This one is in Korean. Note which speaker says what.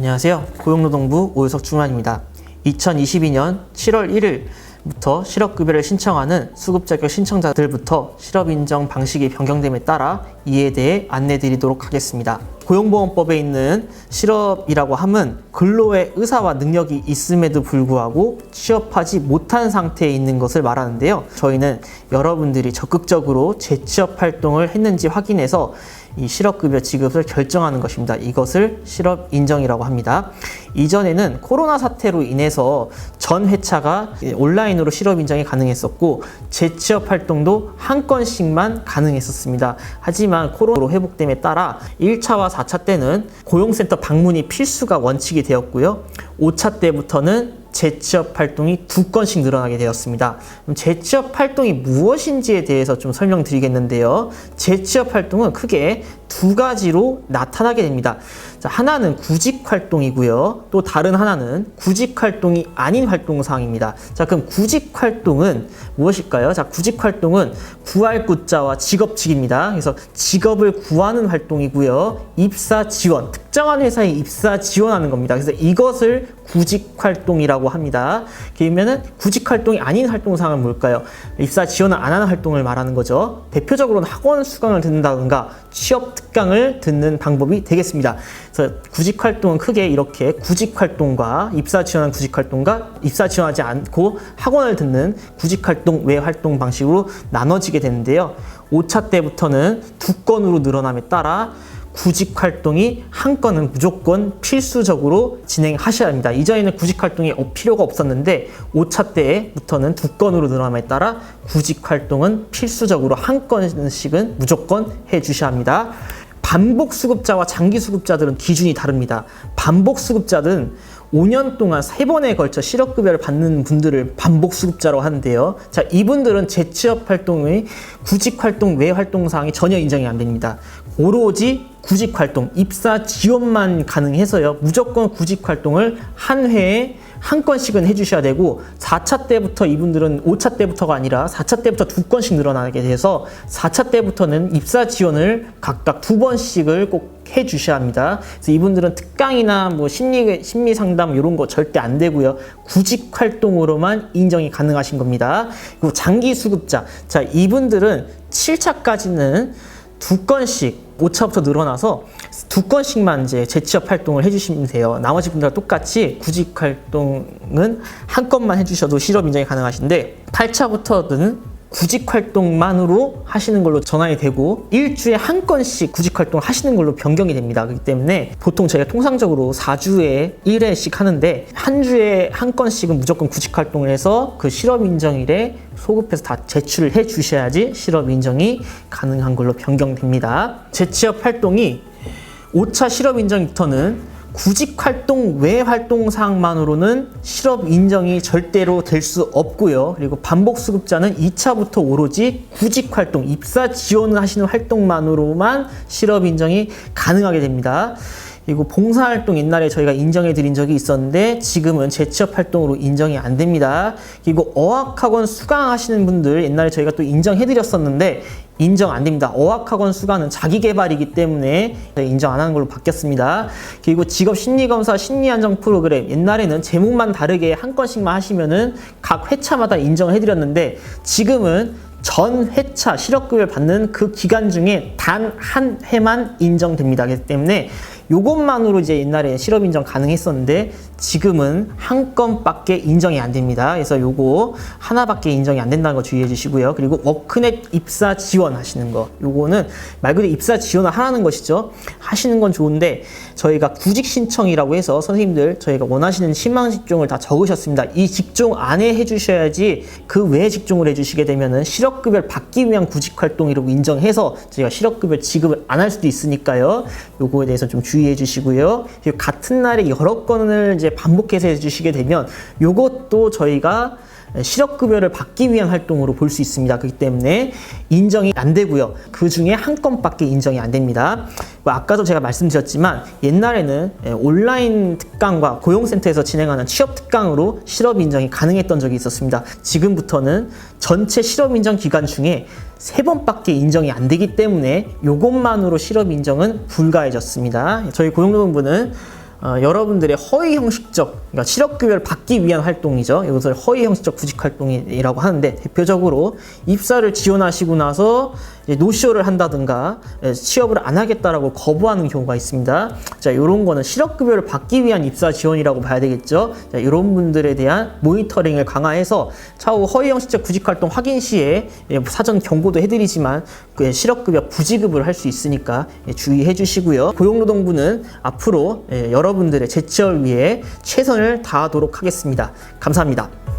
Speaker 1: 안녕하세요. 고용노동부 오유석 주무관입니다. 2022년 7월 1일부터 실업급여를 신청하는 수급자격 신청자들부터 실업인정 방식이 변경됨에 따라 이에 대해 안내드리도록 하겠습니다. 고용보험법에 있는 실업이라고 함은 근로의 의사와 능력이 있음에도 불구하고 취업하지 못한 상태에 있는 것을 말하는데요. 저희는 여러분들이 적극적으로 재취업 활동을 했는지 확인해서 이 실업급여 지급을 결정하는 것입니다. 이것을 실업인정이라고 합니다. 이전에는 코로나 사태로 인해서 전 회차가 온라인으로 실업인정이 가능했었고 재취업 활동도 한 건씩만 가능했었습니다. 하지만 코로나로 회복됨에 따라 1차와 4차 때는 고용센터 방문이 필수가 원칙이 되었고요. 5차 때부터는 재취업 활동이 2건씩 늘어나게 되었습니다. 그럼 재취업 활동이 무엇인지에 대해서 좀 설명드리겠는데요. 재취업 활동은 크게 두 가지로 나타나게 됩니다. 자, 하나는 구직 활동이고요. 또 다른 하나는 구직 활동이 아닌 활동 사항입니다. 자, 그럼 구직 활동은 무엇일까요? 자, 구직 활동은 구할 구자와 직업직입니다. 그래서 직업을 구하는 활동이고요. 입사 지원, 특정한 회사에 입사 지원하는 겁니다. 그래서 이것을 구직 활동이라고 합니다. 그러면은 구직 활동이 아닌 활동 사항은 뭘까요? 입사 지원을 안 하는 활동을 말하는 거죠. 대표적으로는 학원 수강을 듣는다든가 취업 특강을 듣는 방법이 되겠습니다. 그래서 구직 활동은 크게 이렇게 구직 활동과 입사 지원한 구직 활동과 입사 지원하지 않고 학원을 듣는 구직 활동 외 활동 방식으로 나눠지게 되는데요. 5차 때부터는 2건으로 늘어남에 따라 구직 활동이 한 건은 무조건 필수적으로 진행하셔야 합니다. 이전에는 구직 활동이 필요가 없었는데 5차 때부터는 2건으로 늘어남에 따라 구직 활동은 필수적으로 한 건씩은 무조건 해주셔야 합니다. 반복 수급자와 장기 수급자들은 기준이 다릅니다. 반복 수급자들은 5년 동안 3번에 걸쳐 실업급여를 받는 분들을 반복 수급자로 하는데요. 자, 이분들은 재취업 활동의 구직 활동 외 활동 사항이 전혀 인정이 안 됩니다. 오로지 구직 활동, 입사 지원만 가능해서요. 무조건 구직 활동을 한 회에 한 건씩은 해주셔야 되고 4차 때부터 이분들은 5차 때부터가 아니라 4차 때부터 2건씩 늘어나게 돼서 4차 때부터는 입사 지원을 각각 2번씩을 꼭 해주셔야 합니다. 그래서 이분들은 특강이나 뭐 심리 상담 이런 거 절대 안 되고요. 구직 활동으로만 인정이 가능하신 겁니다. 그리고 장기 수급자, 자, 이분들은 7차까지는 2건씩 5차부터 늘어나서 2건씩만 이제 재취업 활동을 해주시면 돼요. 나머지 분들과 똑같이 구직 활동은 한 건만 해주셔도 실업 인정이 가능하신데 8차부터는 구직 활동만으로 하시는 걸로 전환이 되고 일주에 한 건씩 구직 활동을 하시는 걸로 변경이 됩니다. 그렇기 때문에 보통 저희가 통상적으로 4주에 1회씩 하는데 한 주에 한 건씩은 무조건 구직 활동을 해서 그 실업 인정일에 소급해서 다 제출을 해 주셔야지 실업 인정이 가능한 걸로 변경됩니다. 재취업 활동이 5차 실업 인정부터는 구직 활동 외 활동 사항만으로는 실업 인정이 절대로 될 수 없고요. 그리고 반복 수급자는 2차부터 오로지 구직 활동, 입사 지원을 하시는 활동만으로만 실업 인정이 가능하게 됩니다. 그리고 봉사활동 옛날에 저희가 인정해 드린 적이 있었는데 지금은 재취업 활동으로 인정이 안 됩니다. 그리고 어학학원 수강하시는 분들 옛날에 저희가 또 인정해 드렸었는데 인정 안 됩니다. 어학학원 수강은 자기개발이기 때문에 인정 안 하는 걸로 바뀌었습니다. 그리고 직업심리검사 심리안정 프로그램 옛날에는 제목만 다르게 한 건씩만 하시면은 각 회차마다 인정을 해드렸는데 지금은 전 회차 실업급여를 받는 그 기간 중에 단 한 회만 인정됩니다. 그렇기 때문에 요것만으로 이제 옛날에 실업 인정 가능했었는데 지금은 한 건밖에 인정이 안 됩니다. 그래서 요거 하나밖에 인정이 안 된다는 거 주의해 주시고요. 그리고 워크넷 입사 지원 하시는 거 요거는 말 그대로 입사 지원을 하라는 것이죠. 하시는 건 좋은데 저희가 구직 신청이라고 해서 선생님들 저희가 원하시는 희망 직종을 다 적으셨습니다. 이 직종 안에 해주셔야지 그 외 직종을 해주시게 되면은 실업급여를 받기 위한 구직 활동이라고 인정해서 저희가 실업급여 지급을 안 할 수도 있으니까요. 요거에 대해서 좀 주의해 주시고요. 그리고 같은 날에 여러 건을 이제 반복해서 해주시게 되면 요것도 저희가 실업급여를 받기 위한 활동으로 볼 수 있습니다. 그렇기 때문에 인정이 안 되고요. 그 중에 한 건밖에 인정이 안 됩니다. 아까도 제가 말씀드렸지만 옛날에는 온라인 특강과 고용센터에서 진행하는 취업 특강으로 실업 인정이 가능했던 적이 있었습니다. 지금부터는 전체 실업 인정 기간 중에 3번밖에 인정이 안 되기 때문에 이것만으로 실업 인정은 불가해졌습니다. 저희 고용노동부는 여러분들의 허위 형식적, 그러니까 실업급여를 받기 위한 활동이죠. 이것을 허위 형식적 구직 활동이라고 하는데, 대표적으로 입사를 지원하시고 나서 노쇼를 한다든가 취업을 안 하겠다라고 거부하는 경우가 있습니다. 자, 이런 거는 실업급여를 받기 위한 입사 지원이라고 봐야 되겠죠. 자, 이런 분들에 대한 모니터링을 강화해서 차후 허위 형식적 구직 활동 확인 시에 사전 경고도 해드리지만 실업급여 부지급을 할 수 있으니까 주의해 주시고요. 고용노동부는 앞으로 여러분들의 재취업을 위해 최선을 다하도록 하겠습니다. 감사합니다.